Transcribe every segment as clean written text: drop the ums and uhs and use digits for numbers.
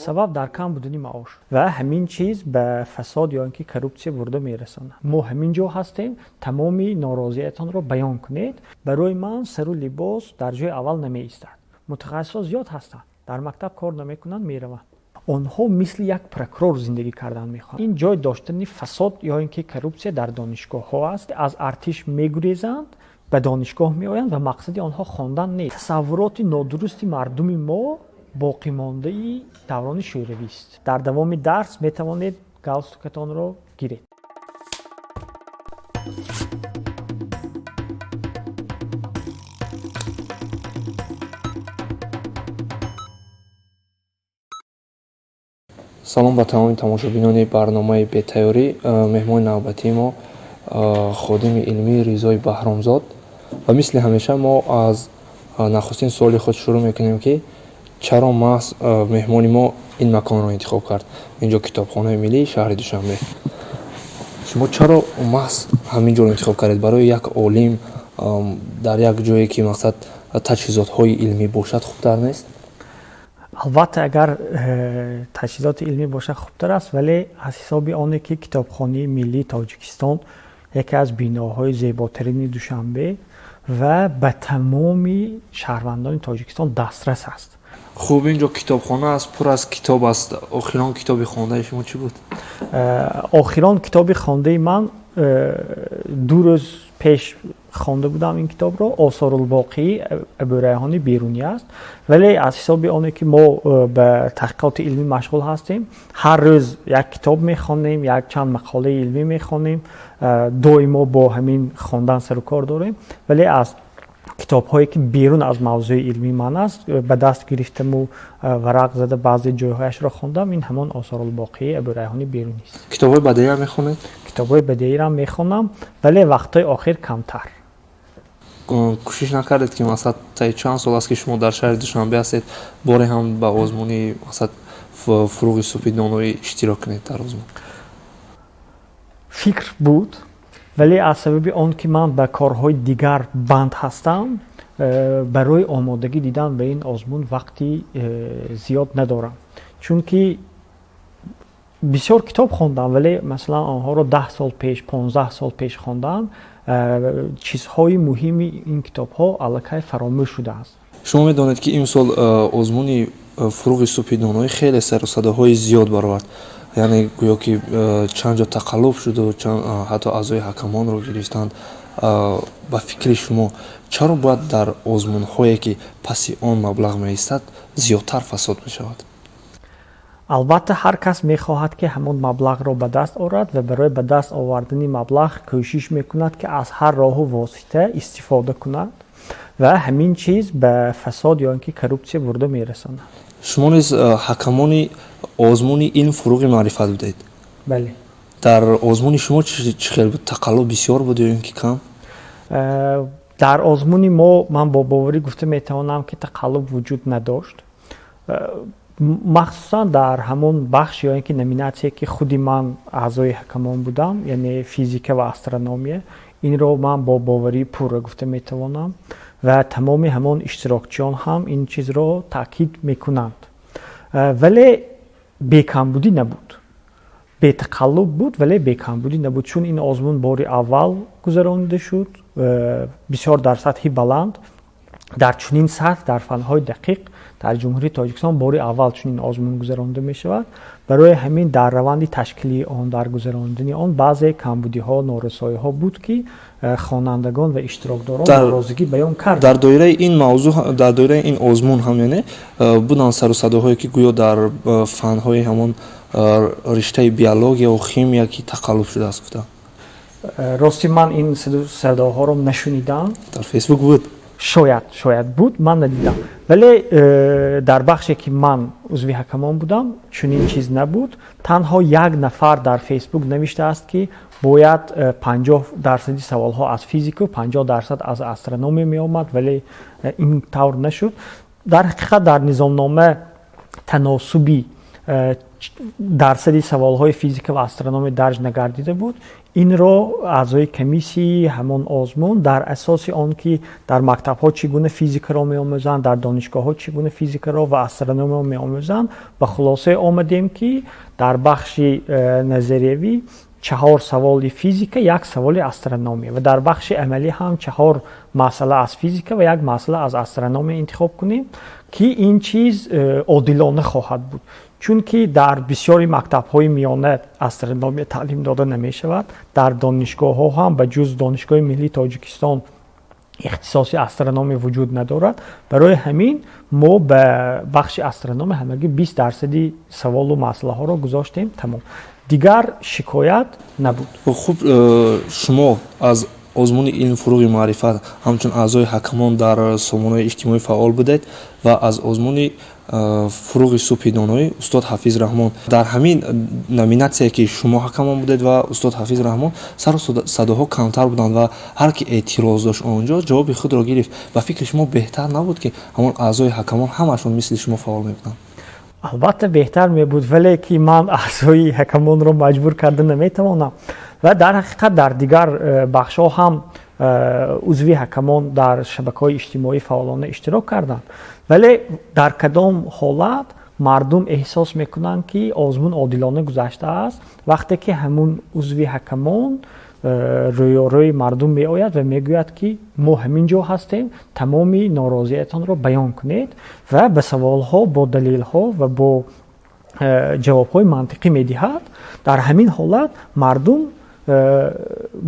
سبب در کم بودن معاش و همین چیز به فساد یا اینکه کرپسی برده میرسونه. ما همینجا هستیم، تمامی ناراضیتان رو بیان کنید. برای من سر و لباس در جای اول نمی ایستد. متخصص زیاد هستند، در مکتب کار نمیکنن، میروند. آنها مثل یک پروکورور زندگی کردن میخوان. این جای داشتن فساد یا اینکه کرپسی در دانشگاه ها است. از ارتش میگریزند، به دانشگاه میآیند و مقصد آنها خواندن نیست. تصورات نادرستی مردم ما باقی مانده ای دوران شوروی است. در دوام درس می توانید گالستوکتان را گیرید. салом ба тамоми тамошобинони барномаи бетайёрӣ. меҳмони навбатии мо ходими илмӣ Ризои Баҳромзод ва мисли ҳамеша мо аз нахустин суоли худ шурӯъ мекунем ки чаро маҳз меҳмони мо ин маконро интихоб кард, инҷо китобхонаи миллии шаҳри Душанбе. шумо чаро маҳз ҳамин ҷоро интихоб кардед? Барои як олим дар як ҷое ки мақсад таҷҳизотҳои илмӣ бошад хубтар нест? البته اگر تجهیزات علمی باشه خوبتر است، ولی از حساب آنه که کتابخانه ملی تاجیکستان یکی از بیناهای زیباترین دوشنبه و به تمام شهروندان تاجیکستان دسترس است. خوب، اینجا کتابخانه است، پر از کتاب است. آخران کتابی خوانده شما چی بود؟ آخران کتابی خوانده من 2 روز پیش خوانده بودم این کتاب رو. آثار الباقی ابوریحان بیرونی است، ولی از حساب آنه که ما به تحقیقات علمی مشغول هستیم، هر روز یک کتاب میخوانیم، یک چند مقاله علمی میخوانیم، دائما با همین خواندن سر و کار داریم. ولی از کتاب هایی که بیرون از موضوع علمی من است به دست گرفتم و ورق زده بعضی جایهایش را خواندم. این همان آثار الباقی ابوریحان بیرونی است. کتاب های بدیعی هم میخونید؟ کتاب های بدیعی را میخوانم، ولی وقتای آخر کمتر. کوشش نکردید که مثلا تا چند سال است که شما در شهر دوشنبه هستید باری هم به آزمونی مثلا فروغ صبحی دانایی اشتراک کنید در آزمون؟ فکر بود، ولی از سبب آن که من به کارهای دیگر بند هستم، برای آمادگی دیدن به این آزمون وقتی زیاد ندارم. چون که بسیار کتاب خواندم، ولی مثلا آنها رو 10 سال پیش 15 سال پیش خواندم. چیزهای مهمی این کتاب ها الکی فراموش شده است. شما میدانید که این سال آزمون فروغ صبحی دانایی خیلی سر و صداهای زیاد برآورد، یعنی گویا که چند جا تقلب شد و حتی اعضای حکمان رو گرفتند. با فکر شما چرا باید در آزمون هایی که پسی آن مبلغ می ایستد زیادتر فساد می شود؟ البته هر کس می خواهد که همون مبلغ را به دست آورد و برای به دست آوردن مبلغ کوشش می کند که از هر راه و واسطه استفاده کند و همین چیز به فساد یا اینکه کرپسی برده می رساند. شما نیز حکمان آزمون این فروغ معرفت بودید؟ بله. در آزمون شما چه خیلی بود؟ تقلب بسیار بود یا اینکه کم؟ در آزمون ما من با باوری گفته می توانم که تقلب وجود نداشت، مخصوصا در همون بخش یا اینکه نومیناسیی که خودی من اعضای حکمان بودم، یعنی فیزیک و استرونومی. این رو من با باوری پور گفته می توانم و تمام همون اشتراکچیان هم این چیز رو تاکید میکنند. ولی بیکمبودی نبود، به تقلب بود ولی بیکمبودی نبود، چون این آزمون باری اول گذرانده شد بسیار در سطح بلند، در چنین سطح در فنهای دقیق در جمهوری تاجیکستان باری اول چنین آزمون گذرانده می شود. برای همین در روند تشکیلی آن، در گذراندن آن بعضی کمبودی ها، نارسایی ها بود که خوانندگان و اشتراکداران ناراضگی بیان کرد. در دایره این موضوع، در دایره این آزمون هم یعنی بودن سر و صداهایی که گویا در فنهای همون رشته بیولوژی و شیمی که تقلب شده است گفتن. راستی من این صداها رو نشنیدم. در فیسبوک بود؟ شاید بود، من ندیدم. ولی در بخشی که من عضو حکمان بودم چنین چیز نبود. تنها یک نفر در فیسبوک نوشته است که باید 50% سوال ها از فیزیک و 50% از استرونومی می آمد، ولی این طور نشد. در حقیقت در نظامنامه تناسبی дарсади саволҳои физика ва астрономия дарҷ нагардида буд. Инро аъзои комиссии ҳамон озмун дар асоси он ки дар мактабҳо чӣ гуна физикаро меомӯзанд, дар донишгоҳҳо чӣ гуна физикаро ва астрономияро меомӯзанд, ба хулосае омадем ки дар бахши назариявӣ 4 саволи физика, 1 саволи астрономия ва дар бахши амалӣ ҳам 4 масъала аз физика ва 1 масъала аз астрономия интихоб кунем ки ин чиз одилона хоҳад буд. чунки дар бисёри мактабҳои миёна астрономия таълим дода намешавад. Дар донишгоҳҳо ҳам ба ҷуз донишгоҳи миллии Тоҷикистон ихтисоси астрономия вуҷуд надорад. Барои ҳамин мо ба бахши астрономия ҳамагӣ 20% саволу масъалаҳоро гузоштем. Тамом. дигар шикоят набуд. хуб, шумо аз озмуни илм фуруғи маърифат ҳамчун аъзои ҳакамон дар сомонаи иҷтимоӣ фаъол будед ва аз озмуни фуруғи субҳи доноӣ устод ҳафиз раҳмон дар ҳамин номинатсие ки шумо ҳакамон будед ва устод ҳафиз раҳмон сару садоҳо камтар буданд ва ҳар ки эътироз дошт онҷо ҷавоби худро гирифт. ба фикри шумо беҳтар набуд ки ҳамон аъзои ҳакамон ҳамашон мисли шумо фаъол мебуданд? албатта беҳтар мебуд, вале ки ман аъзои ҳакамонро маҷбур карда наметавонам ва дар ҳақиқат дар дигар бахшҳо ҳам узви ҳакамон дар шабакаҳои иҷтимоӣ фаъолона иштирок карданд, вале дар кадом ҳолат мардум эҳсос мекунанд ки озмун одилона гузаштааст вақте ки ҳамун узви ҳакамон рӯёрӯи мардум меояд ва мегӯяд ки мо ҳамин ҷо ҳастем, тамоми норозиятонро баён кунед ва ба саволҳо бо далелҳо ва бо ҷавобҳои мантиқӣ медиҳад. дар ҳамин ҳолат мардум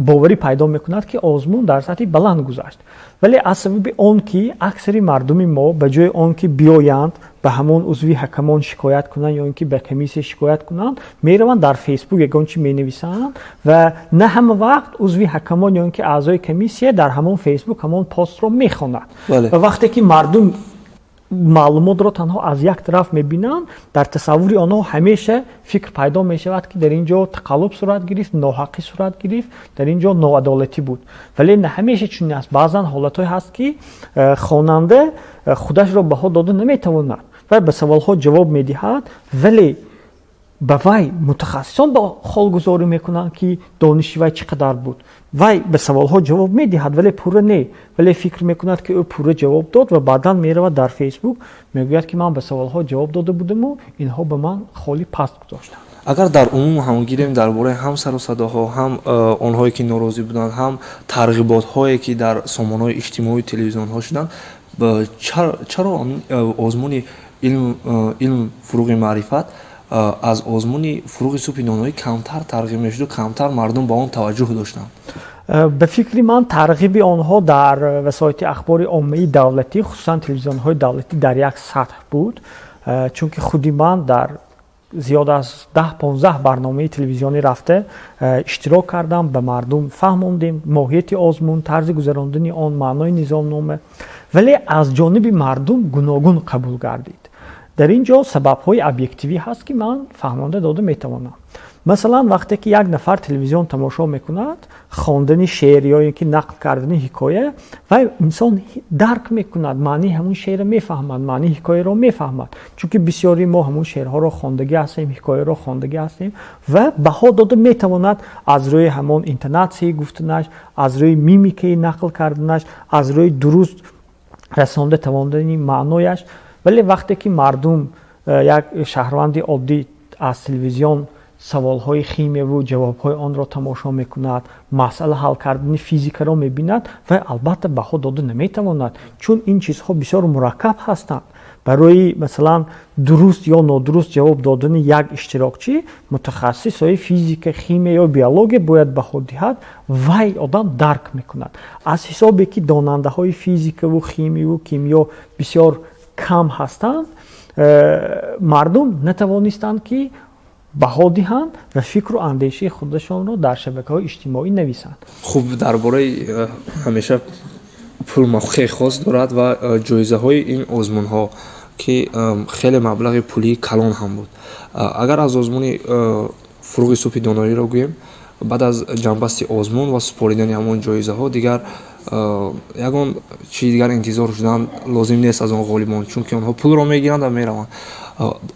боварӣ пайдо мекунад ки озмун дар сатҳи баланд гузашт. вале аз сабаби он ки аксари мардуми мо ба ҷои он ки биёянд ба ҳамон узви ҳакамон шикоят кунанд ё ин ки ба комиссия шикоят кунанд, мераванд дар фейсбук ягон чӣ менависанд ва на ҳама вақт узви ҳакамон ё ин ки аъзои комиссия дар ҳамон фейсбук ҳамон постро мехонад. ва вақте ки мардум маълумотро танҳо аз як тараф мебинанд, дар тасаввури онҳо ҳамеша фикр пайдо мешавад ки дар ин ҷо тақаллуб сурат гирифт, ноҳақӣ сурат гирифт, дар ин ҷо ноадолатӣ буд. вале на ҳамеша чунин аст. баъзан ҳолатҳое ҳаст ки хонанда худашро баҳо дода наметавонад ва ба саволҳо ҷавоб медиҳад, вале ба вай мутахассисон ба холгузорӣ мекунанд ки дониши вай чӣ қадар буд. вай ба саволҳо ҷавоб медиҳад, вале пурра не, вале фикр мекунад ки ӯ пурра ҷавоб дод ва баъдан меравад дар фейсбук мегӯяд ки ман ба саволҳо ҷавоб дода будаму инҳо ба ман холи паст гузоштанд. агар дар умум ҳам гирем дар бораи ҳам сару садоҳо, ҳам онҳое ки норозӣ буданд, ҳам тарғиботҳое ки дар сомонаҳои иҷтимоӣ телевизионҳо шуданд, чаро озмуни илм фуруғи маърифат аз озмуни фуруғи субҳи доноӣ камтар тарғиб мешуду, камтар мардум ба он таваҷҷӯҳ доштанд? ба фикри ман тарғиби онҳо дар васоити ахбори оммаи давлатӣ, хусусан телевизионҳои давлатӣ дар як сатҳ буд, чунки худи ман дар зиёд аз 10-15 барномаи телевизионӣ рафта иштирок кардам, ба мардум фаҳмондем моҳияти озмун, тарзи гузарондани он, маънои низомнома, вале аз ҷониби мардум гуногун қабул гардид. дар ин ҷо сабабҳои объективӣ ҳаст ки ман фаҳмонда дода метавонам. масалан вақте ки як нафар телевизион тамошо мекунад, хондани шеър ё ин ки нақл кардани ҳикоя, вай инсон дарк мекунад, маънии ҳамун шеърро мефаҳмад, маънии ҳикояро мефаҳмад, чунки бисёри мо ҳамун шеърҳоро хондагӣ ҳастем, ҳикояро хондагӣ ҳастем ва баҳо дода метавонад аз рӯи ҳамон интонатсияи гуфтанаш, аз рӯи мимикаи нақл карданаш, аз рӯи дуруст расонда тавондани маънояш. вале вақте ки мардум як шаҳрванди оддӣ аз телевизион саволҳои химияву ҷавобҳои онро тамошо мекунад, масъала ҳал кардани физикаро мебинад, ва албатта баҳо дода наметавонад, чун ин чизҳо бисёр мураккаб ҳастанд. барои масалан дуруст ё нодуруст ҷавоб додани як иштирокчӣ, мутахассисои физика, химия ё биология бояд баҳо диҳад, вай одам дарк мекунад. аз ҳисобе ки донандаҳои физикаву химияву кимиё бисёр кам ҳастанд, мардум натавонистанд ки баҳо диҳанд ва фикру андешаи худашонро дар шабакаҳои иҷтимоӣ нависанд. хуб, дар бораи ҳамеша пул мавқеи хос дорад ва ҷоизаҳои ин озмунҳо ки хеле маблағи пулии калон ҳам буд. агар аз озмуни фуруғи субҳи доноиро гӯем, баъд аз ҷанбасти озмун ва супоридани ҳамон ҷоизаҳо дигар ягон чизи дигар интизор шудан лозим нест аз он ғолибон, чунки онҳо пулро мегиранд ва мераванд.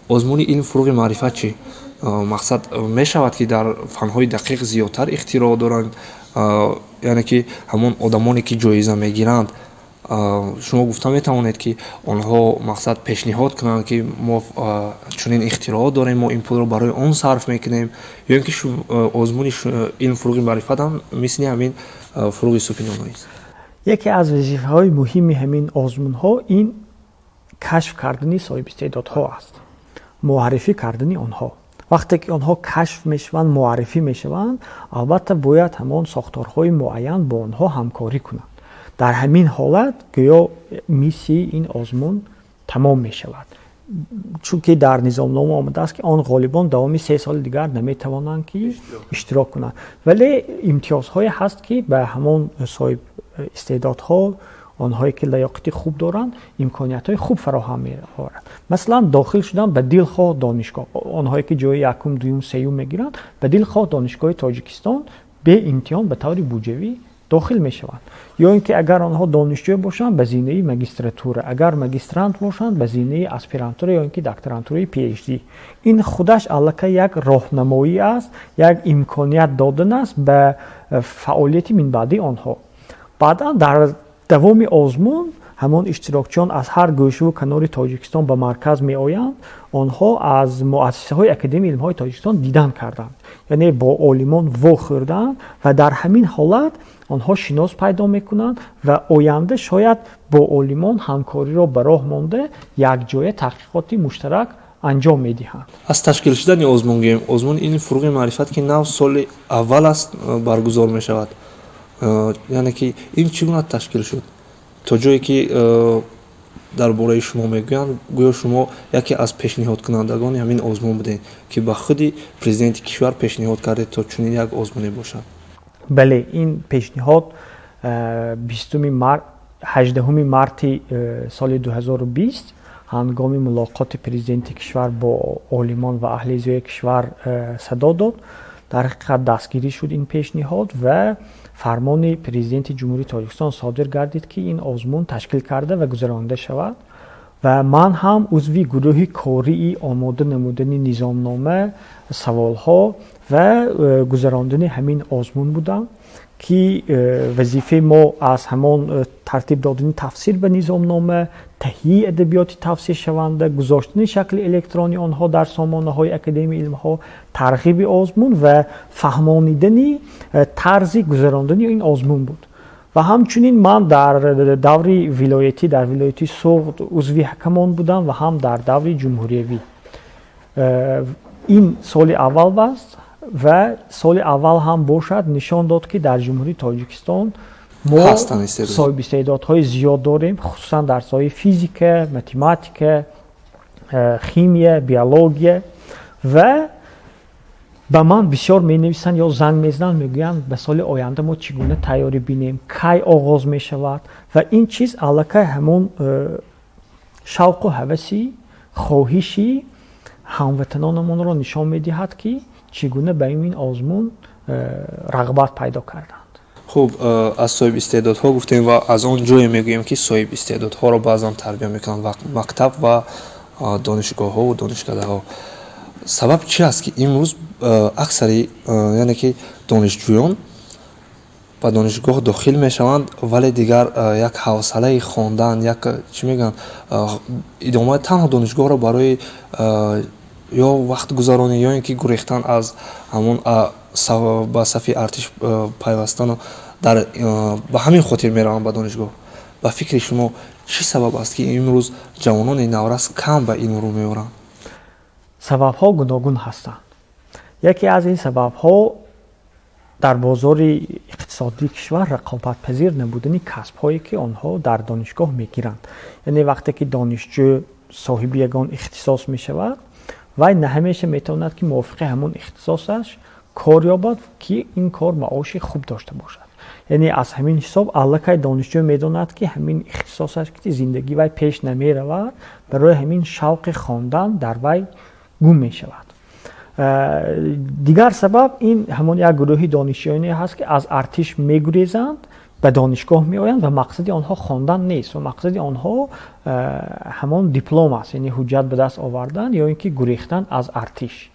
озмуни илм фуруғи маърифат чӣ мақсад мешавад ки дар фанҳои дақиқ зиёдтар ихтироъ доранд яъне ки ҳамон одамоне ки ҷоиза мегиранд шумо гуфта метавонед ки онҳо мақсад пешниҳод кунанд ки мо чунин ихтироъ дорем мо ин пулро барои он сарф мекунем ё ин ки озмуни илм фуруғи маърифат ҳам мисли ҳамин фуруғи супинонист. яке аз вазифаҳои муҳими ҳамин озмунҳо ин кашф кардани соҳибистеъдодҳо аст, муаррифӣ кардани онҳо. вақте ки онҳо кашф мешаванд, муаррифӣ мешаванд, албатта бояд ҳамон сохторҳои муайян бо онҳо ҳамкорӣ кунанд. дар ҳамин ҳолат гӯё миссияи ин озмун тамом мешавад. чунки дар низомнома омадааст ки он ғолибон давоми 3 соли дигар наметавонанд ки иштирок кунанд, вале имтиёзҳое ҳаст ки ба ҳамон соҳиб истеъдодҳо, онҳое ки лаёқати хуб доранд, имкониятҳои хуб фароҳам меоварад. масалан дохил шудан ба дилхоҳ донишгоҳ, онҳое ки ҷои якум, дуюм, сеюм мегиранд, ба дилхоҳ донишгоҳи Тоҷикистон бе имтиҳон ба таври буҷавӣ дохил мешаванд. ё ин ки агар онҳо донишҷӯ бошанд ба зинаи магистратура, агар магистрант бошанд ба зинаи аспирантура ё ин ки докторантураи PhD. ин худаш аллакай як роҳнамоӣ аст, як имконият додан аст ба фаъолияти минбаъди онҳо. баъдан дар давоми озмун ҳамон иштирокчиён аз ҳар гӯшаву канори Тоҷикистон ба марказ меоянд, онҳо аз муассисаҳои академияи илмҳои Тоҷикистон дидан карданд, яъне бо олимон вохӯрданд ва дар ҳамин ҳолат онҳо шинос пайдо мекунанд ва оянда шояд бо олимон ҳамкориро ба роҳ монда якҷоя таҳқиқоти муштарак анҷом медиҳанд. аз ташкил шудани озмун гӯем, озмуни илми фуруғи маърифат ки нав соли аввал аст баргузор мешавад, яъне ки ин чӣ гуна ташкил шуд? то ҷое ки дар бораи шумо мегӯянд, гӯё шумо яке аз пешниҳодкунандагони ҳамин озмун будед ки ба худи президенти кишвар пешниҳод кардед то чунин як озмуне бошад. бале ин пешниҳод 18 марти соли 2020 ҳангоми мулоқоти президенти кишвар бо олимон ва аҳли зиёи кишвар садо дод. дар ҳақиқат дастгирӣ шуд ин пешниҳод ва фармони президенти ҷумҳурии Тоҷикистон содир гардид ки ин озмун ташкил карда ва гузаронида шавад ва ман ҳам узви гурӯҳи кории омода намудани низомнома, саволҳо ва гузарондани ҳамин озмун будам ки вазифаи мо аз ҳамон тартиб додани тафсир ба низомнома, таҳиии адабиёти тавсиршаванда, гузоштани шакли электронии онҳо дар сомонаҳои академияи илмҳо, тарғиби озмун ва фаҳмонидани тарзи гузарондани ин озмун буд. ва ҳамчунин ман дар даври вилоятӣ, дар вилояти Суғд узви ҳакамон будам ва ҳам дар даври ҷумҳуриявӣ. ин соли аввал аст ва соли аввал ҳам бошад нишон дод ки дар ҷумҳурии Тоҷикистон мо соҳибистеъдодҳои зиёд дорем, хусусан дар соҳаи физика, математика, химия, биология ва ба ман бисёр менависанд ё занг мезананд, мегӯянд ба соли оянда мо чӣ гуна тайёрӣ бинем, кай оғоз мешавад ва ин чиз аллакай ҳамон шавқу ҳаваси хоҳиши ҳамватанонамонро нишон медиҳад ки чӣ гуна ба ин озмун рағбат пайдо карданд. хуб, аз соҳибистеъдодҳо гуфтем ва аз он ҷое мегӯем ки соҳибистеъдодҳоро баъзан тарбия мекунанд мактаб ва донишгоҳҳо донишкадаҳо. сабаб чӣ аст ки имрӯз аксари яъне ки донишҷӯён ба донишгоҳ дохил мешаванд, вале дигар як ҳавсалаи хондан, як чӣ мегӯянд идомаи танҳо донишгоҳро барои ё вақт гузаронӣ ё ин ки гурехтан аз ҳамон ба сафи артиш пайвастану ба ҳамин хотир мераванд ба донишгоҳ. ба фикри шумо чӣ сабаб аст ки имрӯз ҷавонони наврас кам ба илм рӯ меоранд? сабабҳо гуногун ҳастанд. яке аз ин сабабҳо дар бозори иқтисодии кишвар рақобатпазир набудани касбҳое ки онҳо дар донишгоҳ мегиранд. яъне вақте ки донишҷӯ соҳиби ягон ихтисос мешавад, вай на ҳамеша метавонад ки мувофиқи ҳамон ихтисосаш кор ёбад ки ин кор маоши хуб дошта бошад. яъне аз ҳамин ҳисоб аллакай донишҷӯ медонад ки ҳамин ихтисосаш ки зиндагии вай пеш намеравад, барои ҳамин шавқи хондан дар вай гум мешавад. дигар сабаб ин ҳамон як гурӯҳи донишҷӯёне ҳаст ки аз артиш мегурезанд به دانشگاه میآیند و مقصد آنها خواندن نیست و مقصد آنها همان دیپلم است، یعنی حجت به دست آوردن یا اینکه گریختن از ارتش.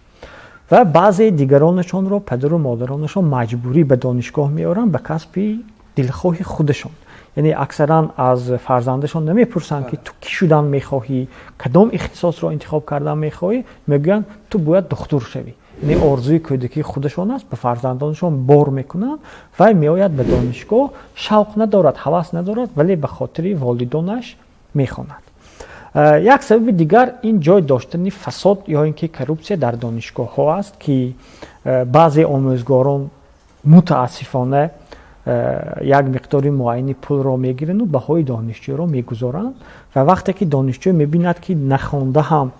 و بعضی دیگرانشان رو پدر و مادرانشان مجبوری به دانشگاه میآورند به کسب دلخواه خودشان. یعنی اکثرا از فرزندشان نمیپرسن که تو کی شدن میخواهی، کدام اختصاص رو انتخاب کردن میخواهی، میگن تو باید دکتر شوی. یعنی آرزوی کودکی خودشان است، به فرزندانشان بار میکنن و میآید به دانشگاه، شوق ندارد، هوس ندارد، ولی به خاطر والدانش میخواند. یک سبب دیگر این جای داشتن فساد یا اینکه کروپسیا در دانشگاه ها است که بعضی آموزگاران متاسفانه یک مقداری معینی پول را میگیرند و بهای دانشجو را میگذارند و وقتی که دانشجو میبیند که نخوانده هم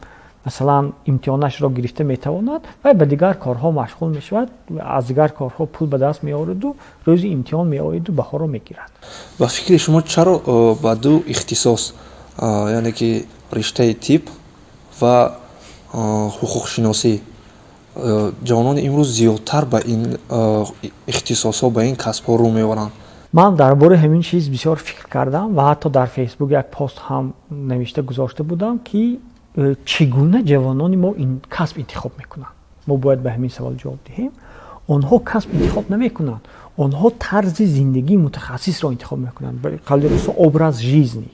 مثلا امتحانش را گرفته میتواند و به دیگر کارها مشغول میشود، از دیگر کارها پول به دست میآورد و روز امتحان میآید و بها را میگیرد. با فکر شما چرا با دو اختصاص، یعنی که رشته تیپ و حقوق شناسی، جوانان امروز زیادتر به این اختصاص‌ها، به این کسب‌ها رو می‌برند؟ من درباره همین چیز بسیار فکر کردم و حتی در فیسبوک یک پست هم نوشته گذاشته بودم که چگونه جوانان ما این کسب انتخاب میکنند. ما باید به همین سوال جواب دهیم. آنها کسب انتخاب نمیکنند، آنها طرز زندگی متخصص را انتخاب میکنند. به قول رسول obraz жизни.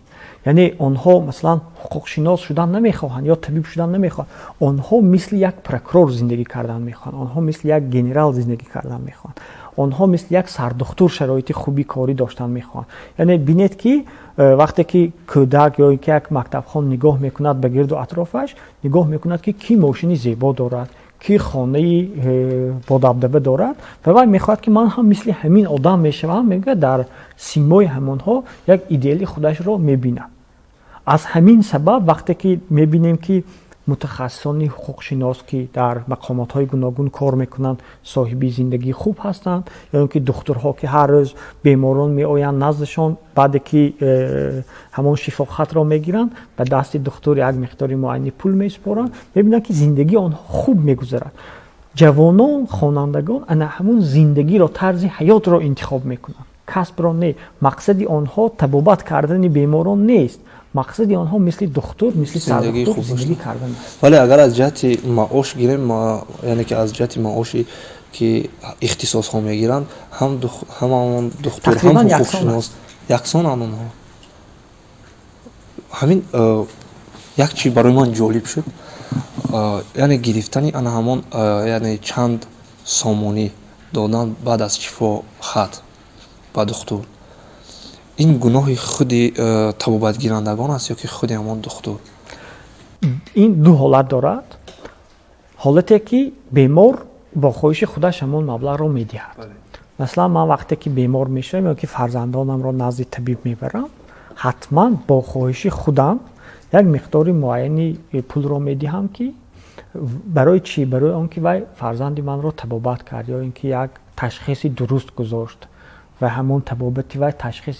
یعنی آنها مثلا حقوق شناس شدن نمیخواهند یا طبیب شدن نمیخواهند، آنها مثل یک پروکورور زندگی کردن میخواهند، آنها مثل یک گنرال زندگی کردن میخواهند، آنها مثل یک سردکتر شرایط خوبی کاری داشتن میخواهند. یعنی بینید که وقتی که کودک یا یک مکتب خوان نگاه میکند به گرد و اطرافش، نگاه میکند که کی ماشینی زیبا دارد، کی خانه با دبدبه دارد و وای میخواد که من هم مثل همین آدم میشوم، میگه در سیمای همانها یک ایدئالی خودش رو میبینه. از همین سبب وقتی که میبینیم که متخصصان حقوق شناس که در مقامات گوناگون کار میکنند صاحبی زندگی خوب هستند، یا اینکه دکترها که هر روز بیماران میآیند نزدشان، بعد که همون شفا خط را میگیرند به دست دکتر یک مقداری معینی پول میسپارند، میبینند که زندگی آنها خوب میگذرد. جوانان، خوانندگان انا همون زندگی را، طرز حیات را انتخاب میکنند، کسب را نه. مقصد آنها طبابت کردن بیماران نیست، مقصد آنها مثل دکتر، مثل سردکتر زندگی کردن است. ولی اگر از جهت معاش گیریم، یعنی که از جهت معاشی که اختصاص ها میگیرن، هم دکتر هم حقوق شناس یکسان آنها. همین یک چی برای من جالب شد، یعنی گرفتنی انا همان یعنی چند سامانی دادن بعد از شفا خط با دکتر، این گناه خودی طبابت گیرندگان است یا که خودی همان دکتر؟ این دو حالت دارد. حالتی که بیمار با خواهش خودش همون مبلغ رو میدهد. مثلا من وقتی که بیمار میشم یا که فرزندانم رو نزد طبیب میبرم، حتما با خواهش خودم یک مقدار معینی پول رو میدهم که برای چی؟ برای آنکه وای فرزند من رو طبابت کرد یا اینکه یک تشخیصی درست گذاشت و همون طبابتی و تشخیص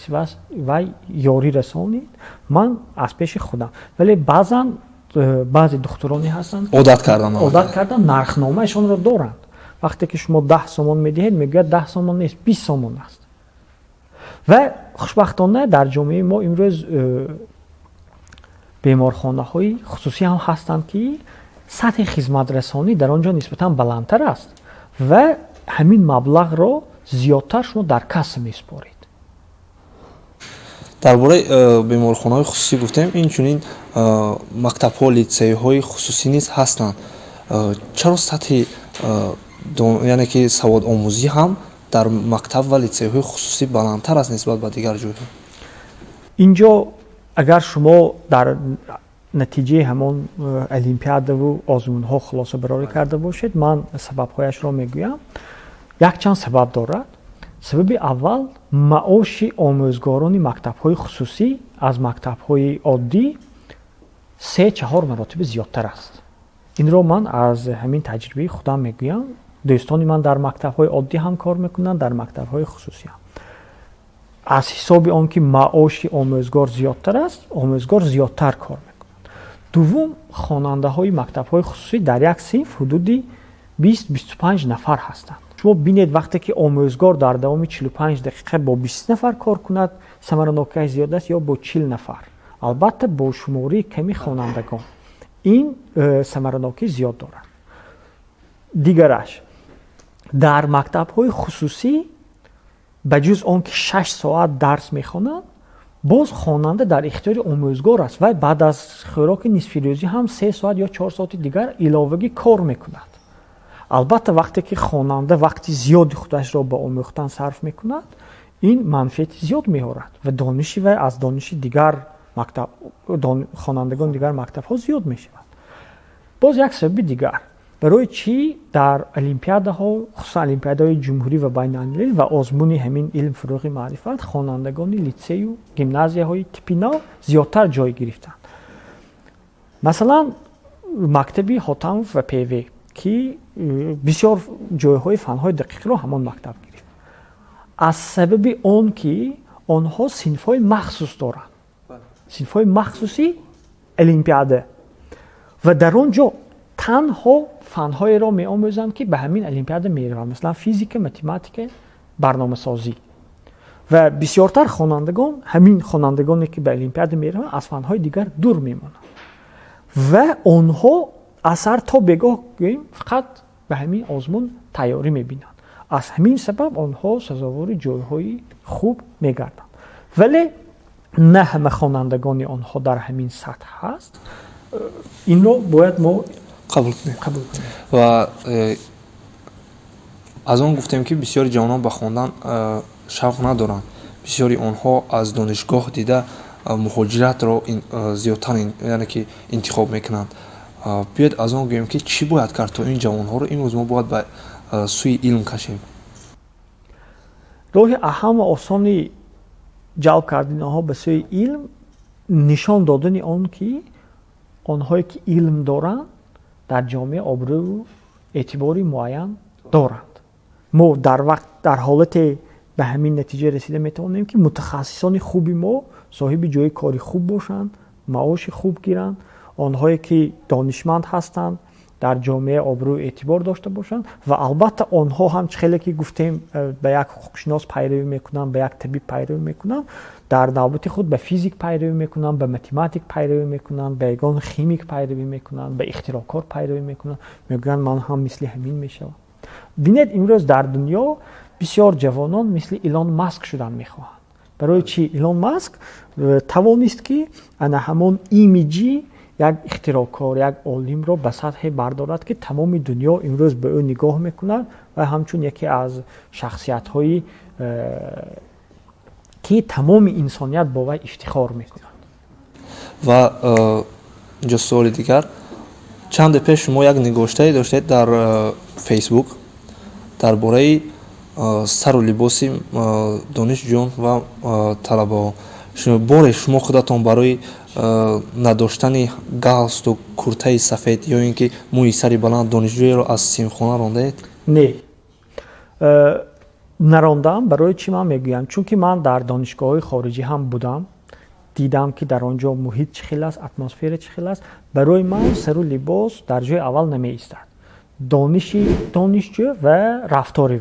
و یاری رسانید من از پیش خودم. ولی بعضی دکترانی هستند عادت کردن نرخنامهشون رو دارند. وقتی که شما 10 سومان میدهید میگه 10 سومان نیست 20 سومان است. و خوشبختانه در جامعه ما امروز بیمارخانه های خصوصی هم هستند که سطح خدمت رسانی در آنجا نسبتا بلندتر است و همین مبلغ رو زیادتر شما در کسب میسپارید. درباره بیمارخانه‌های خصوصی گفتیم، این چنین مکتب‌ها، لیسی‌های خصوصی نیز هستند. چرا سطح یعنی که سواد آموزی هم در مکتب و لیسی‌های خصوصی بلندتر است نسبت به دیگر جاها؟ اینجا اگر شما در نتیجه همون المپیاد و آزمون‌ها خلاصه برآوری کرده باشید، من سبب‌هایش را میگویم. یک چند سبب دارد. سبب اول، معاش آموزگاران مکتب‌های خصوصی از مکتب‌های عادی 3-4 مراتب زیادتر است. این را من از همین تجربه خودم میگویم. دوستان من در مکتب‌های عادی هم کار میکنند، در مکتب‌های خصوصی هم. از حساب آنکه معاش آموزگار زیادتر است، آموزگار زیادتر کار میکنند. دوم، خواننده‌های مکتب‌های خصوصی در یک صنف حدودی 20-25 نفر هستند. شما بینید وقتی که آموزگار در دوام 45 دقیقه با 20 نفر کار کند ثمراناکی زیاد است یا با 40 نفر. البته با شماری کمی خوانندگان این ثمراناکی زیاد دارد. دیگرش در مکتب‌های خصوصی بجز آن که 6 ساعت درس می‌خوانند باز خواننده در اختیار آموزگار است و بعد از خوراک نصف روزی هم 3 ساعت یا 4 ساعت دیگر علاوگی کار می‌کند. البته وقتی که خواننده وقتی زیادی خودش را به آموختن صرف می‌کند این منفعت زیاد می‌آورد و دانشی و از دانش دیگر مکتب خوانندگان دیگر مکتب‌ها زیاد می‌شود. باز یک سبب دیگر برای چی در المپیادها خصوصا المپیادهای جمهوری و بین‌المللی و آزمون همین علم فروغ معرفت خوانندگان لیسه و گیمنازیاهای تیپی نو زیادتر جای گرفتند. مثلا مکتبی حاتموف و پیوی که بسیار جایهای فنهای دقیق را همان مکتب گرفت از سبب آن که آنها صنف‌های مخصوص دارند، صنف‌های مخصوصی المپیاده و در آنجا تنها فن‌های را می‌آموزند که به همین المپیاد می‌روند، مثلا فیزیک، متماتیک، برنامه‌سازی و بسیارتر خوانندگان همین خوانندگانی که به المپیاد می‌روند از فن‌های دیگر دور می‌مانند و آنها اثر تا بگاه فقط به همین آزمون تیاری می‌بینند. از همین سبب آنها سزاوار جای‌های خوب می‌گردند. ولی نه همه خوانندگان آنها در همین سطح هست. این رو باید ما قبول کنیم. و از آن گفتیم که بسیاری جوانان به خواندن شوق ندارند. بسیاری آنها از دانشگاه دیده مهاجرت را زیادتر یعنی که انتخاب میکنند. بیاید از آن گوییم که چی باید کرد تا این جوانها رو امروز ما باید به سوی علم کشیم. راه اهم و آسانی جلب کردن آنها به سوی علم نشان دادن آن که آنهایی که علم دارند در جامعه آبرو و اعتباری معین دارند. ما در حالت به همین نتیجه رسیده میتوانیم که متخصصان خوبی ما صاحب جای کاری خوب باشند، معاش خوب گیرند، آنهایی که دانشمند هستند در جامعه آبرو اعتبار داشته باشند و البته آنها هم خیلی که گفتیم به یک حقوقشناس پیروی میکنند، به یک طبیب پیروی میکنند، در نوبت خود به فیزیک پیروی میکنند، به متماتیک پیروی میکنند، به یگان شیمیک پیروی میکنند، به اختراعکار پیروی میکنند، میگن من هم مثل همین میشوم. ببینید امروز در دنیا بسیار جوانان مثل ایلان ماسک شدن میخواهند. برای چی؟ ایلان ماسک توانست که انا همون ایمیجی یک اختراعکار، یک عالم را به سطح بردارد که تمام دنیا امروز به او نگاه میکنند و همچون یکی از شخصیت‌هایی که تمام انسانیت با وی افتخار میکنند. و اینجا سوال دیگر، چند پیش شما یک نگاشته داشتید در فیسبوک درباره سر و لباس دانشجویان و طلبه. شما خودتان برای نداشتن галстук و کورتای سفید یا اینکه موی سری بلند دانشجویی را از صنفخانه راندید؟ نه، نراندم. برای چی من میگویم؟ چون که من در دانشگاه‌های خارجی هم بودم، دیدم که در آنجا محیط چخیل است، اتمسفر چخیل است. برای من سر و لباس در جای اول نمی ایستد. دانشجو و رفتار وی.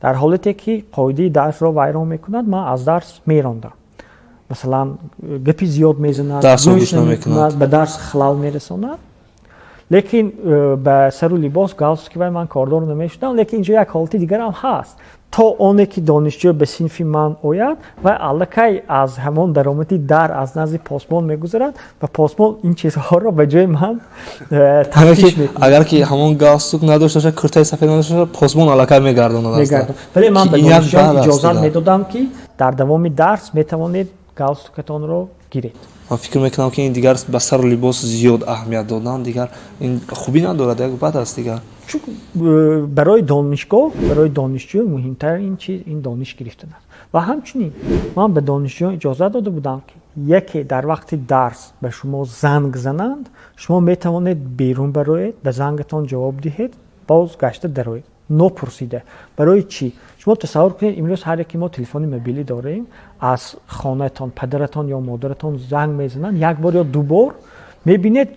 در حالتی که قاعده درس را ویران میکند من از درس میراندم. مثلا گپی زیاد میزند، گوش نمیکند، به درس خلل میرساند. لیکن به سر و لباس галстук وی من کاردار نمیشدم. لیکن اینجا یک حالت دیگر هم هست. تا آنی که دانشجو به صنف من آید و الکی از همان درآمدی در از نزد پاسبان میگذرد و پاسبان این چیزها را به جای من تفتیش میکند. اگر که همان галстук نداشته باشه، کورتای سفید نداشته باشه، پاسبان الکی میگرداند. ولی من به دانشجو اجازه میدادم که در دوام درس میتوانید галстукتان رو گیرید. من فکر میکنم که این دیگر به سر و لباس زیاد اهمیت دادن دیگر این خوبی ندارد، یک بد است دیگر. چون برای دانشگاه، برای دانشجو مهمترین چیز این دانش گرفتن است. و همچنین من به دانشجویان اجازه داده بودم که یکی در وقت درس به شما زنگ زنند، شما میتوانید بیرون بروید، به زنگتان جواب دهید، باز گشته دروید، نپرسیده. برای چی؟ شما تصور کنید امروز هر یکی ما تلفن موبیلی داریم، از خانه‌تان، پدرتان یا مادرتان زنگ میزنن، یک بار یا دو بار میبینید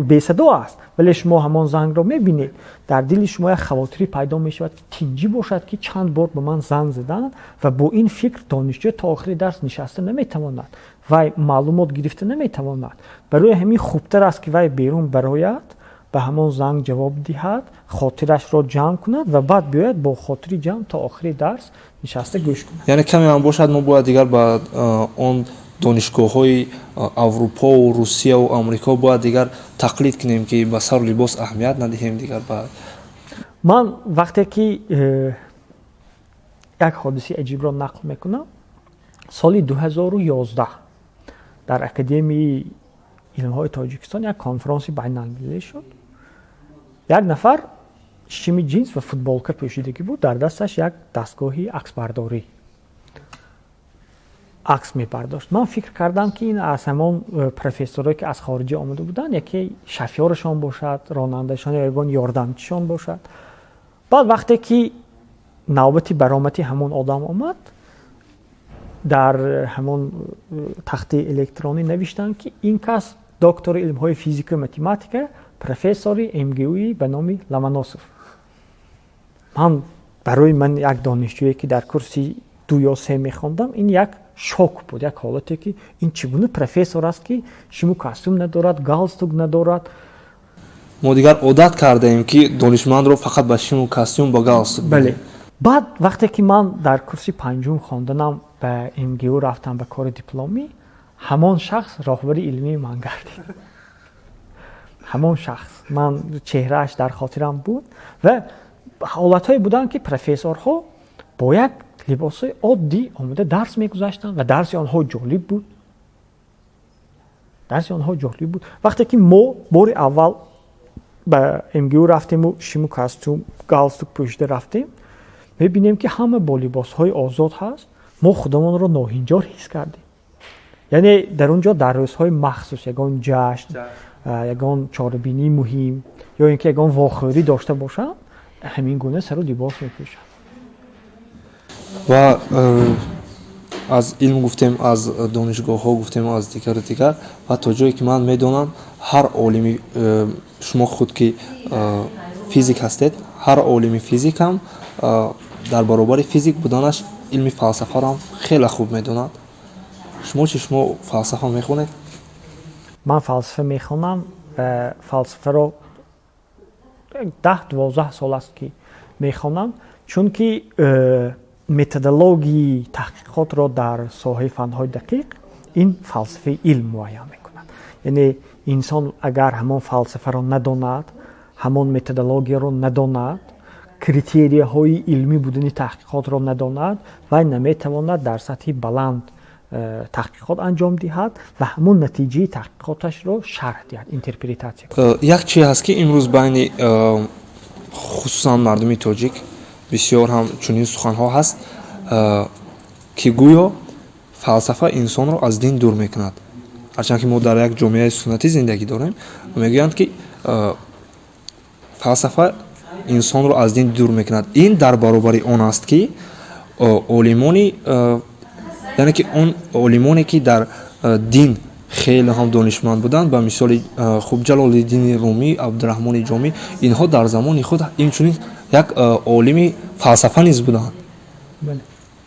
بی‌صدا است ولی شما همان زنگ رو میبینید در دل شما یک خواطری پیدا میشود تینجی باشد که چند بار به من زنگ زدن و با این فکر دانشجو تا آخر درس نشسته نمیتواند و معلومات گرفته نمیتواند. برای همین خوبتر است که وای بیرون برآید به همان زنگ جواب دهد خاطرش را جمع کند و بعد بیاید با خاطری جمع تا آخر درس نشسته گوش کند. یعنی کمی هم باشد ما باید دیگر با اون دانشگاه‌های اروپا و روسیه و آمریکا باید دیگر تقلید کنیم که به سر لباس اهمیت ندهیم دیگر. بعد من وقتی که یک حادثه عجیب را نقل میکنم، سال 2011 در اکادمی علم‌های تاجیکستان یک کنفرانس بین‌المللی شد. یک نفر شیمی جینس و فوتبالکا پوشیدگی بود، در دستش یک دستگاهی عکسبرداری عکس می‌برداشت. من فکر کردم که این از همان پروفسورایی که از خارج آمده بودن، یکی شفیارشان باشد، رانندهشان یا یاردمچیشان باشد. بعد وقتی که نوبتی برآمدی همون آدم آمد، در همون تخته الکترونی نوشتن که این کس دکتر علم‌های فیزیک و متماتیک پروفسور MGU به نام لامانوسوف. برای من یک دانشجویی که در کورسی 2 یا 3 می‌خوندم این یک شوک بود، یک حالتی که این چگونه پروفسور است که شیمو کاستوم ندارد، گالستوک ندارد. ما دیگر عادت کرده ایم که دانشمند رو فقط با شیمو کاستوم با گالستوک. بله. بعد وقتی که من در کورسی 5 خواندنم به MGU رفتم به کار دیپلمی، همان شخص راهبر علمی من گردید. همان شخص، من چهرهش در خاطرم بود و حالت‌هایی بودن که پروفسورها با یک لباس عادی آمده درس می‌گذاشتن و درس آنها جالب بود. وقتی که ما بار اول به MGU رفتیم و شیمو کاستوم گالستوک پوشیده رفتیم، می‌بینیم که همه با لباس‌های آزاد هست. ما خودمان را ناهنجار حس کردیم. یعنی در اونجا در روزهای مخصوص، یگان جشن، یگان چهاربینی مهم یا اینکه یگان واخوری داشته باشن، همین گونه سر و لباس می‌پوشن. و از علم گفتیم، از دانشگاه‌ها گفتیم، از دیگر و تا جایی که من میدونم هر عالمی، شما خود که فیزیک هستید، هر عالمی فیزیک هم در برابر فیزیک بودنش علم فلسفه را هم خیلی خوب میدوند. شما فلسفه میخونید؟ من فلسفه میخونم و فلسفه رو 10-12 سال است که میخونم، چون که متدولوژی تحقیقات را در ساحه فن‌های دقیق این فلسفه علم معین میکند. یعنی انسان اگر همان فلسفه را نداند، همان متدولوژی را نداند، کریتریاهای علمی بودن تحقیقات را نداند و نمیتواند در سطح بلند تحقیقات انجام دهد و همون نتیجه تحقیقاتش رو شرح دهد، اینترپریتاسیون کند. یک چیز هست که امروز بین خصوصا مردم تاجیک بسیار هم چنین سخن‌ها هست که گویا فلسفه انسان رو از دین دور میکند. هرچند که ما در یک جامعه سنتی زندگی داریم، میگویند که فلسفه انسان رو از دین دور میکند. این در برابر اون است که عالمانی، یعنی که اون عالمانی که در دین خیلی هم دانشمند بودند، به مثال خوب جلال الدین رومی، عبدالرحمن جامی، اینها در زمان خود اینچنین یک عالم فلسفه نیز بودند. بله.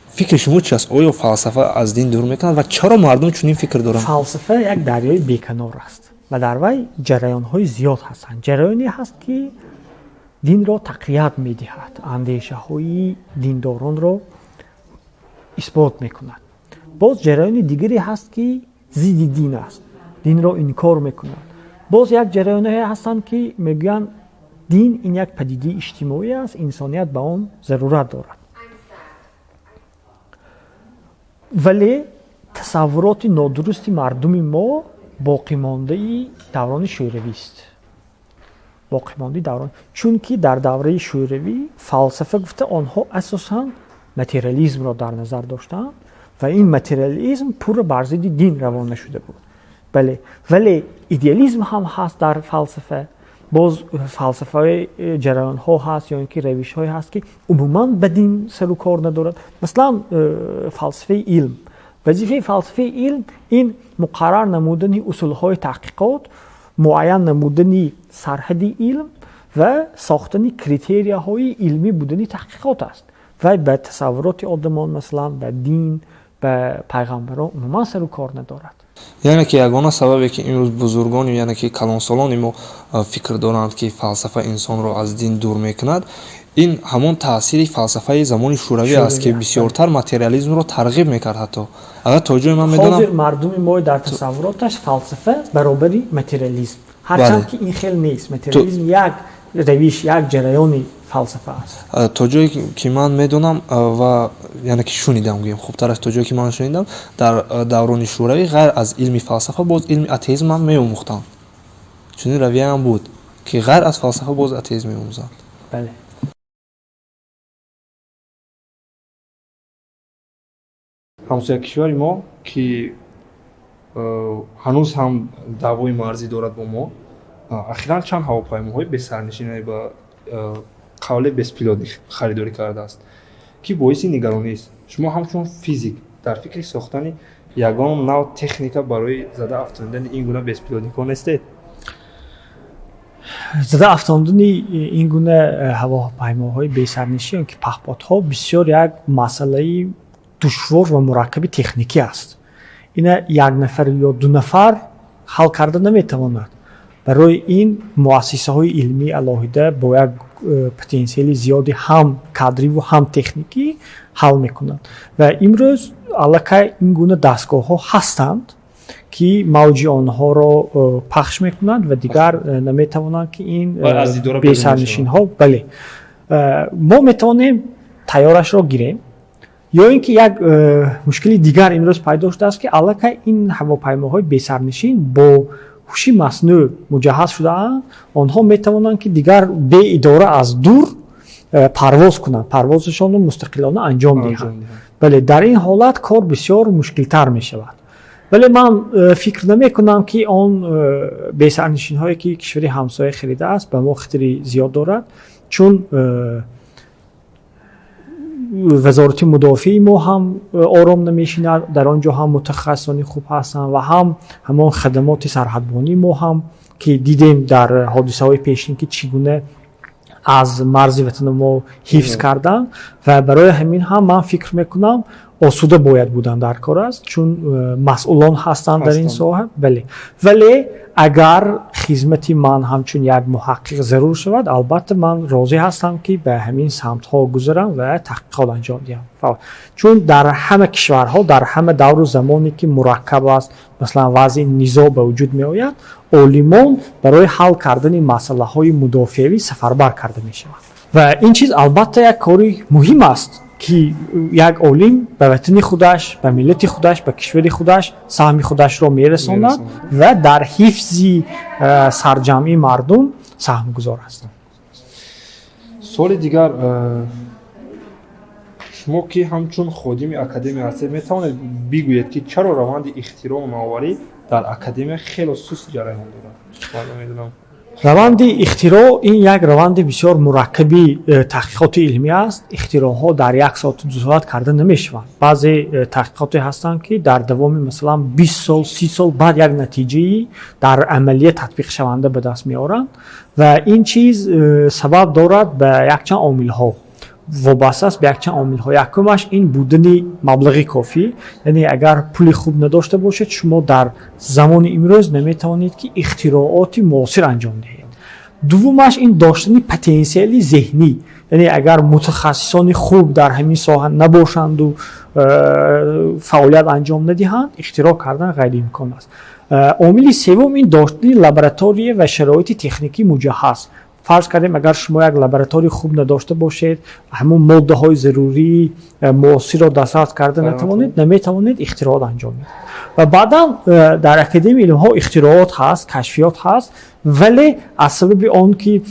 فکر شما چی است؟ آیا فلسفه از دین دور میکند و چرا مردم چنین فکر دارند؟ فلسفه یک دریای بیکنار است و در وی جریان‌های زیاد هستند. جریانی هست که دین را تقویت می‌دهد، اندیشه‌های دینداران را اثبات می‌کند. باز جریان دیگری هست که ضد دین است، دین را انکار می‌کند. باز یک جریان‌هایی هستند که میگویند دین این یک پدیده اجتماعی است، انسانیت به آن ضرورت دارد. ولی تصورات نادرست مردم ما باقی مانده دوران شوروی است. چون که در دوره شوروی فلسفه گفته آنها اساساً متریالیسم را در نظر داشتند و این متریالیسم پور بر ضد دین روانه شده بود. بله، ولی ایدئالیسم هم هست در فلسفه. باز فلسفه جریان ها هست یا اینکه روش های هست که عموماً به دین سر و کار ندارد. مثلا فلسفه علم وظیفه فلسفه علم این مقرر نمودن اصولهای تحقیقات، معین نمودن سرحد علم و ساختن کریتریاهای علمی بودن تحقیقات است و به تصورات آدمان مثلا به دین به پیغمبران عموما سر و کار ندارد. یعنی که یگانه سببی که امروز بزرگان یعنی که کلانسالان ما فکر دارند که فلسفه انسان را از دین دور میکند، این همون تأثیر فلسفه زمان شوروی است که بسیارتر ماتریالیسم را ترغیب میکرد. حتی اگر توجه من میدونم حاضر مردم ما در تصوراتش فلسفه برابری ماتریالیسم، هرچند که این خیلی نیست. ماتریالیسم یک روش، یک جریان فلسفه است. تا جایی که من میدونم و یعنی که شنیدم، گویم خوبتر از تا جایی که من شنیدم، در دوران شوروی غیر از علم فلسفه باز علم اتئیسم هم میآموختند. چنین رویه هم بود که غیر از فلسفه باز اتئیسم میآموزند. بله. همسایه کشوری ما که هنوز هم دعوای مرزی دارد با ما، اخیراً چند هواپیماهای به سرنشینی با قابل bezpilotnik خریداری کرده است که باعث نگرانی است. شما همچون فیزیک در فکر ساختن یگان نوع تکنیک برای زده افزودن این گونه bezpilotnik ها نیستید؟ زده افزودن این گونه هواپیماهای به سرنشین که پهپادها بسیار یک مسئله دشوار و مرکب تکنیکی است. این یک نفر یا دو نفر حل کرده نمیتواند. برای این مؤسسه های علمی علاهیده با یک پتانسیل زیادی هم کادری و هم تکنیکی حل میکنند و امروز علاقه این گونه دستگاه ها هستند که موج آنها را پخش میکنند و دیگر نمیتوانند که این بی‌سرنشین ها بله ما میتوانیم تیارش را گیریم. یا اینکه یک مشکلی دیگر امروز پیدا شده است که علاقه این هواپیماهای بی‌سرنشین با هوش مصنوعی مجهز شده اند، آنها میتوانند که دیگر به اداره از دور پرواز کنند، پروازشان را مستقلانه انجام دهند. بله در این حالت کار بسیار مشکل تر می شود. ولی من فکر نمی کنم که آن بی‌سرنشین هایی که کشور همسایه خریده است به ما خطری زیاد دارد، چون وزارت مدافعی ما هم آرام نمیشیند، در آنجا هم متخصصانی خوب هستند و همان خدمات سرحدبانی ما هم که دیدیم در حادثه های پیشین که چگونه از مرز وطن ما حفظ کردن و برای همین هم من فکر میکنم آسوده باید بودن در کار است، چون مسئولان هستند در این ساحه. ولی اگر خدمت من همچون یک محقق ضرور شود، البته من راضی هستم که به همین سمت ها گذرم و تحقیقات انجام دهم، چون در همه کشورها در همه دور و زمانی که مرکب است مثلا وضع نزاع به وجود می آید، عالمان برای حل کردن مسئله های مدافعی سفربر کرده می شود و این چیز البته یک کاری مهم است که یک عالم به وطن خودش، به ملت خودش، به کشور خودش سهم خودش را میرساند و در حفظ سرجمعی مردم سهم گذار است. سوال دیگر، شما که همچون خادم اکادمی هستید میتوانید بگویید که چرا روند اختراع و نوآوری در اکادمی خیلی سست جریان دارد؟ روند اختراع این یک روند بسیار مرکبی تحقیقات علمی است. اختراع‌ها در یک ساعت دو ساعت کرده نمیشوند. بعضی تحقیقات هستند که در دوام مثلا 20 سال 30 سال بعد یک نتیجه در عملیه تطبیق شونده به دست میارند و این چیز سبب دارد به یک چند عامل ها وابسته است. به یک چند عامل ها، یکمش این بودن مبلغ کافی، یعنی اگر پول خوب نداشته باشید شما در زمان امروز نمیتوانید که اختراعات معاصر انجام دهید. دومش این داشتن پتانسیل ذهنی، یعنی اگر متخصصان خوب در همین ساحه نباشند و فعالیت انجام ندهند اختراع کردن غیر امکان است. عامل سوم این داشتن لابراتوری و شرایط تکنیکی مجهز. فرض کردیم اگر شما یک لابراتوری خوب نداشته باشید، همون ماده های ضروری معاصر را دسترس کرده نمیتوانید اختراعات انجام بدید. و بعدا در اکادمی علم ها اختراعات هست، کشفیات هست، ولی از سبب آن که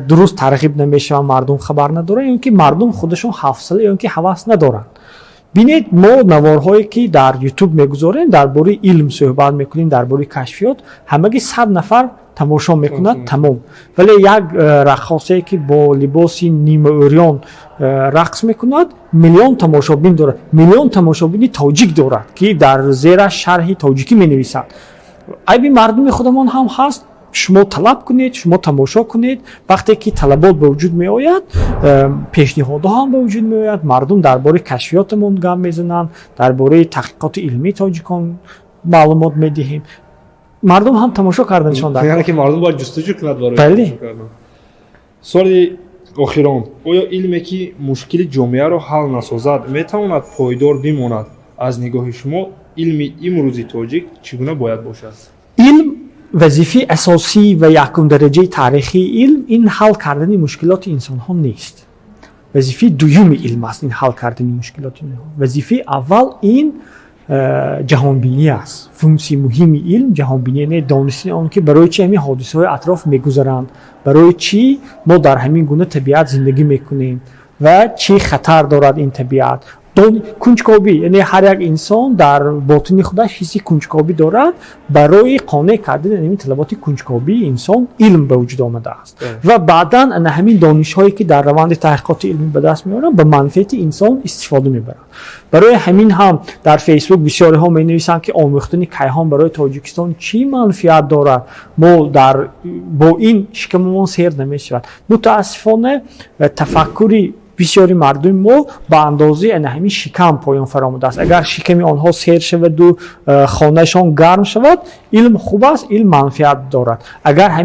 درست ترغیب نمیشه و مردم خبر ندارن، یا اینکه مردم خودشون حوصله یا اینکه هوس ندارن. بینید ما نوارهایی که در یوتیوب میگذاریم درباره علم صحبت میکنیم، درباره کشفیات، همگی 100 نفر تماشا میکنند تمام. ولی یک رقاصه که با لباس نیمه اوریان رقص میکند میلیون تماشابین دارد، میلیون تماشابین تاجیک دارد که در زیرش شرح تاجیکی مینویسند. عیب مردم خودمان هم هست. شما طلب کنید، شما تماشا کنید. وقتی که طلبات به وجود می آید، پیشنهادها هم به وجود می آید. مردم درباره کشفیاتمون گپ میزنند، درباره تحقیقات علمی تاجیکان معلومات میدهیم. مردم هم تماشا کردنشان در یعنی که مردم باید جستجو کنند برای بله. تماشا کردن. سوال آخرام، آیا علمی که مشکل جامعه را حل نسازد میتواند پایدار بماند؟ از نگاه شما علم امروزی تاجیک چگونه باید باشد؟ علم وظیفه اساسی و یکم درجه تاریخی علم این حل کردن مشکلات انسان ها نیست. وظیفه دوم علم است این حل کردن مشکلات انسان ها. وظیفه اول این جهانبینی است. فونکسی مهم علم جهانبینی، دانستن آن که برای چی همین حادثه های اطراف میگذرند، برای چی ما در همین گونه طبیعت زندگی میکنیم و چی خطر دارد این طبیعت. کنجکاوی، یعنی هر یک انسان در باطن خودش حسی کنجکاوی دارد. برای قانع کردن این طلبات کنجکاوی انسان علم به وجود آمده است و بعداً همین دانش هایی که در روند تحقیقات علمی به دست میارن به منفعت انسان استفاده میبرن. برای همین هم در فیسبوک بسیاری ها می نویسند که آموختن کیهان برای تاجیکستان چی منفعت دارد. ما با این شکممون سیر نمیشود. متاسفانه تفکری بسیاری مردم ما با اندازه همین شکم پایان فراموده است. اگر شکم آنها سیر شود و خانهشان گرم شود، علم خوب است، علم منفعت دارد. اگر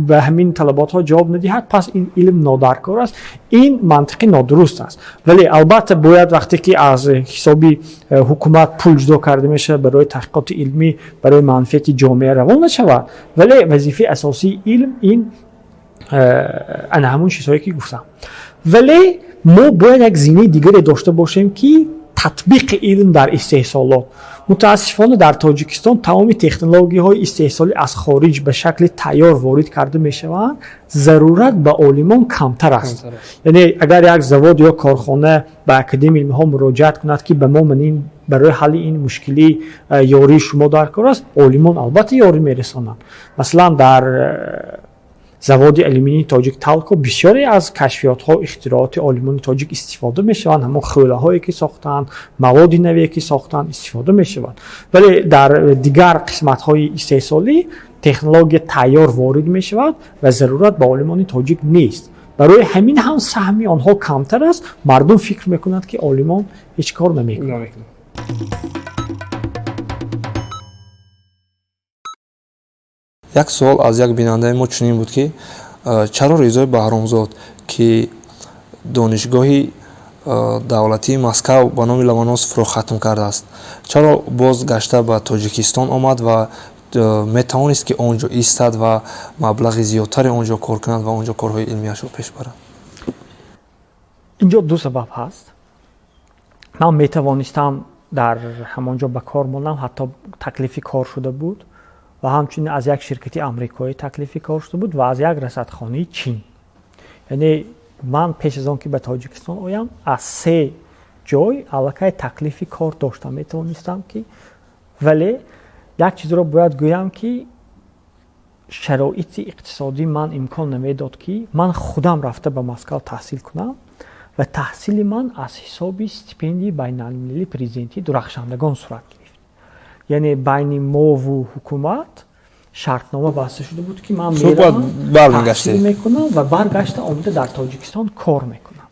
به همین طلبات ها جواب ندهد، پس این علم نادرکار است. این منطقی نادرست است. ولی البته باید وقتی که از حسابی حکومت پول جدا کرده میشه برای تحقیقات علمی، برای منفعت جامعه روان نشود. ولی وظیفه اساسی علم این همون چیزهایی که گفتم. ولی ما باید یک زمینه دیگری داشته باشیم که تطبیق علم در استحصالات. متاسفانه در تاجیکستان تمام تکنولوژی های استحصالی از خارج به شکل تیار وارد کرده می شوند. ضرورت به عالمان کمتر است. یعنی اگر یک زواد یا کارخانه به اکادمی علم ها مراجعت کند که به ما منین برای حل این مشکلی یاری شما درکار است، عالمان البته یاری می رسانند. مثلا در زواد آلومینی تاجیک تالکو بسیاری از کشفیات ها اختراعات آلومینی تاجیک استفاده میشوند. همون خوله هایی که ساختن، مواد نوی که ساختن استفاده میشوند. ولی در دیگر قسمت های استحصالی تکنولوژی تیار وارد میشود و ضرورت به آلومینی تاجیک نیست. برای همین هم سهمی آنها کمتر است. مردم فکر میکنند که آلومان هیچ کار نمیکنه. یک سوال از یک بیننده ما چنین بود که چرا رضای بهرامزاد که دانشگاهی دولتی مسکو به نام لوانوسوف را ختم کرده است، چرا باز گشته به تاجیکستان آمد و میتوانست که آنجا ایستد و مبلغ زیادتر آنجا کار کند و آنجا کارهای علمیش را پیش برد؟ اینجا دو سبب هست. من میتوانستم در همانجا به کار ماندم، حتی تکلیف کار شده بود و همچنین از یک شرکت آمریکایی تکلیف کار شده بود و از یک رصدخانه چین. یعنی من پیش از آن که به تاجیکستان آیم از 3 جای علاقه تکلیف کار داشتم میتوانستم که، ولی یک چیز را باید گویم که شرایط اقتصادی من امکان نمیداد که من خودم رفته به مسکو تحصیل کنم و تحصیل من از حساب استیپندی بین المللی پرزیدنتی درخشندگان صورت گرفت. یعنی بین ما و حکومت شرطنامه بسته شده بود که من میرم تحصیل میکنم و برگشته آمده در تاجیکستان کار میکنم.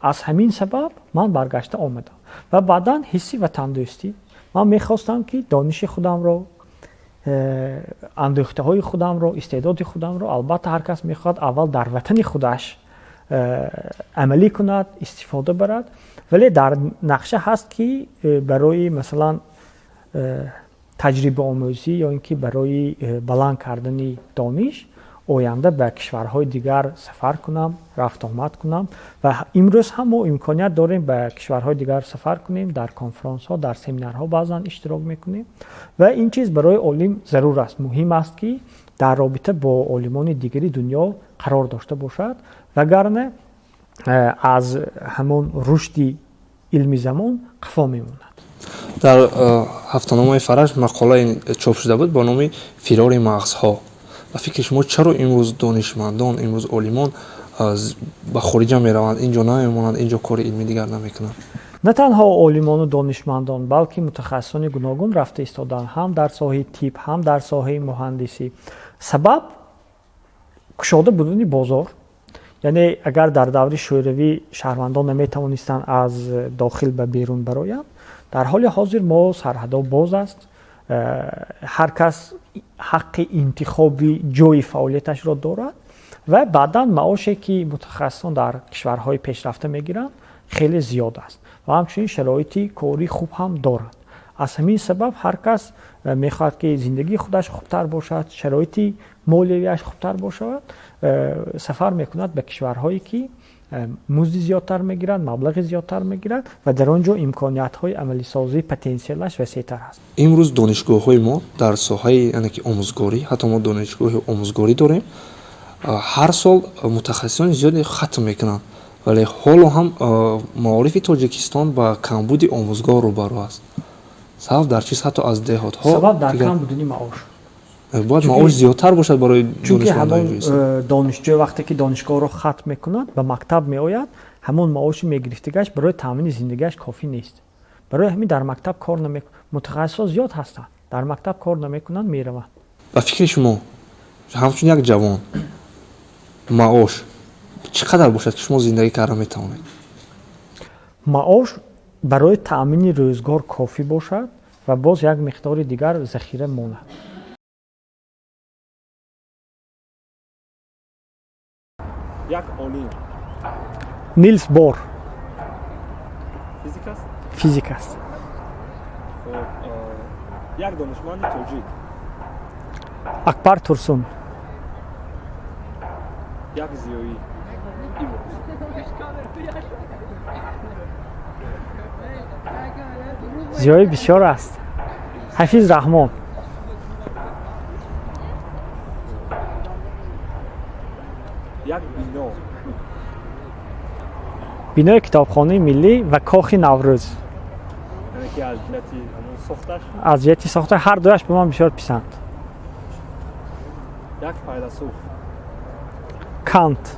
از همین سبب من برگشته آمدم و بعداً حسی وطن دوستی من میخواستم که دانش خودم رو، اندوخته های خودم رو، استعداد خودم رو، البته هر کس میخواد اول در وطن خودش عملی کند، استفاده برد، ولی در نقشه هست که برای مثلا تجربه آموزی یا اینکه برای بلند کردن دانش آینده به کشورهای دیگر سفر کنم، رفت آمد کنم و امروز هم ما امکانیت داریم به کشورهای دیگر سفر کنیم، در کنفرانس ها، در سمینارها بعضا اشتراک میکنیم و این چیز برای عالم ضرور است. مهم است که در رابطه با عالمان دیگری دنیا قرار داشته باشد، وگرنه از همون رشد علمی زمان قفا میموند. дар ҳафтаномаи фараш мақолае чоп шуда буд бо номи фирори мағзҳо. ба фикри шумо чаро имрӯз донишмандон, имрӯз олимон ба хориҷа мераванд, инҷо намемонанд, инҷо кори илмӣ дигар намекунанд? نه تنها عالمان و دانشمندان بلکه متخصصان گوناگون رفته ایستادند، هم در ساحه طب هم در ساحه مهندسی. سبب کشاده بودن بازار، یعنی اگر در دوره شوروی شهروندان نمیتوانستند از داخل به بیرون برآیند، در حال حاضر ما سرحدها باز است، هر کس حق انتخاب جای فعالیتش را دارد و بعدا معاشی که متخصصان در کشورهای پیشرفته میگیرند خیلی زیاد است و همچنین شرایطی کاری خوب هم دارد. از همین سبب هر کس میخواهد که زندگی خودش خوبتر باشد، شرایطی مالیویش خوبتر باشد، سفر میکند به کشورهایی که مزد زیادتر میگیرند، مبلغ زیادتر میگیرند و در آنجا امکانیت های عملی سازی پتانسیلش وسیع‌تر است. امروز دانشگاه های ما در ساحه یعنی که آموزگاری، حتی ما دانشگاه آموزگاری داریم، هر سال متخصصان زیادی ختم میکنند، ولی حالا هم معارف تاجیکستان با کمبود آموزگار روبرو است. سبب در چیست؟ حتی از دهات ها سبب در کمبود معاش. باید معاش زیادتر باشد برای دانشمندان. دانشجو وقتی که دانشگاه رو ختم میکند به مکتب میآید، همون معاش میگرفتگیش برای تامین زندگیش کافی نیست. برای همین در مکتب کار نمیکنند. متخصص زیاد هستند، در مکتب کار نمیکنند، میروند. با فکر شما همچون یک جوان معاش چقدر باشد که شما زندگی کردن میتوانید؟ معاش برای تامین روزگار کافی باشد و باز یک مقدار دیگر ذخیره ماند. یک عالم نیلز بور فیزیک است. فیزیک است. یک دانشمند تاجیک اکبر ترسون. یک زیایی زیایی بسیار است. حفیظ رحمان. یک بینا بینای کتابخانه ملی و کاخ نوروز. یعنی که از جهتی همون ساختش از جهتی ساخته هر دویش به من بسیار پسند. یک فیلسوف کانت.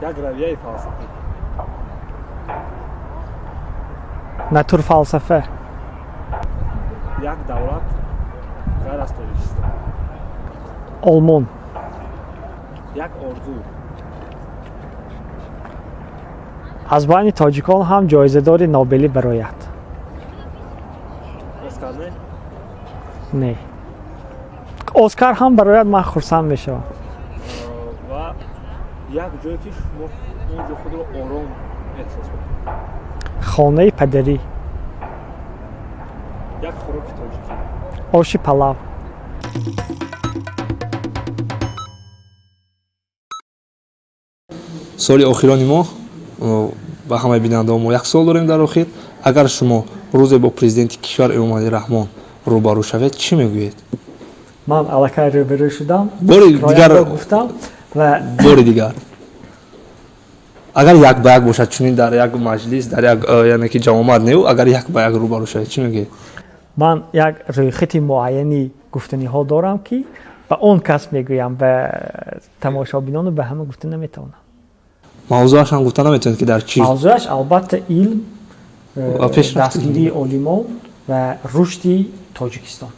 یک رویه فلسفی ناتور فلسفه. یک دولت غیر از تاجیکستان آلمان. یک آرزو از بین تاجیکان هم جایزه دار نوبلی برآید. اسکار نه نه. اسکار هم برآید من خرسند میشم. و یک جایی که شما اونجا خود رو آرام احساس کنید. خانه پدری. یک خوراک تاجیکی آش پلاو. سال آخرانی ما با همه بیننده ما یک سال داریم در آخر. اگر شما روز با پرزیدنت کشور امامعلی رحمان روبرو شوید چی میگویید؟ من الکی روبرو شدم. باری دیگر گفتم و باری دیگر اگر یک به یک باشد چونین در یک مجلس در یک یعنی که جوامع نیو اگر یک به یک روبرو شوید چی میگید؟ من یک رویخط معینی گفتنی ها دارم که به اون کس میگویم و تماشابینان به همه گفته نمیتونم. موضوعش هم گفتن نمیتونید که در چی؟ موضوعش البته علم، دستگیری عالمان و رشد تاجیکستان.